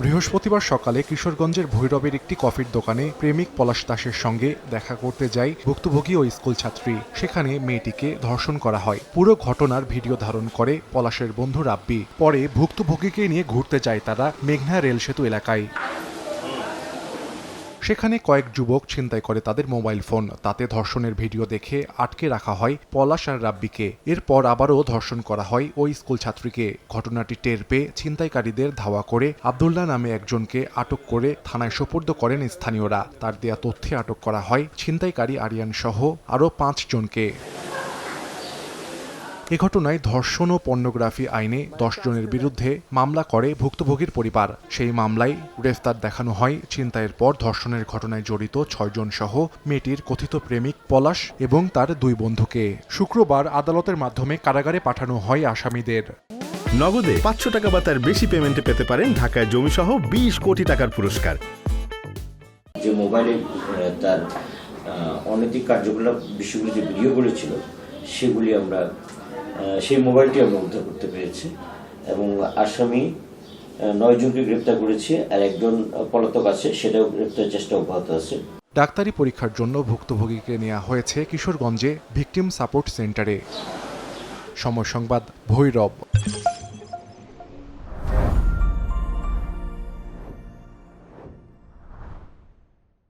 বৃহস্পতিবার সকালে কিশোরগঞ্জের ভৈরবের একটি কফির দোকানে প্রেমিক পলাশ দাসের সঙ্গে দেখা করতে যায় ভুক্তভোগী ও স্কুল ছাত্রী। সেখানে মেয়েটিকে ধর্ষণ করা হয়। পুরো ঘটনার ভিডিও ধারণ করে পলাশের বন্ধু রাব্বি। পরে ভুক্তভোগীকে নিয়ে ঘুরতে যায় তারা মেঘনা রেল সেতু এলাকায়। সেখানে কয়েক যুবক ছিনতাই করে তাদের মোবাইল ফোন। তাতে ধর্ষণের ভিডিও দেখে আটকে রাখা হয় পলাশ আর রাব্বিকে। এরপর আবারও ধর্ষণ করা হয় ওই স্কুল ছাত্রীকে। ঘটনাটি টের পেয়ে ছিনতাইকারীদের ধাওয়া করে আব্দুল্লাহ নামে একজনকে আটক করে থানায় সোপর্দ করেন স্থানীয়রা। তার দেয়া তথ্যে আটক করা হয় ছিনতাইকারী আরিয়ান সহ আরও 5 জনকে। এ ঘটনায় ধর্ষণ ও পর্নোগ্রাফি আইনে 10 জনের বিরুদ্ধে মামলা করে ভুক্তভোগীর পরিবার। সেই মামলায় গ্রেফতার দেখানো হয় ছিনতাইয়ের পর ধর্ষণের ঘটনায় জড়িত 6 জন সহ মেয়েটির কথিত প্রেমিক পলাশ এবং তার 2 বন্ধুকে। শুক্রবার আদালতের মাধ্যমে কারাগারে পাঠানো হয় আসামিদের। নগদে 500 টাকা বা তার বেশি পেমেন্টে পেতে পারেন ঢাকায় জমিসহ 20 কোটি টাকার পুরস্কার। যে মোবাইলে তার অনৈতিক কার্যকলাপ বিষয়গুলি যে ভিডিও করেছিল সেগুলি আমরা সেই মোবাইলটি আমরা উদ্ধার করতে পেরেছি এবং আসামি 9 জনকে গ্রেপ্তার করেছি আর একজন পলাতক আছে, সেটাও গ্রেপ্তারের চেষ্টা অব্যাহত আছে। ডাক্তারি পরীক্ষার জন্য ভুক্তভোগীকে নেওয়া হয়েছে কিশোরগঞ্জে ভিকটিম সাপোর্ট সেন্টারে। সময় সংবাদ, ভৈরব।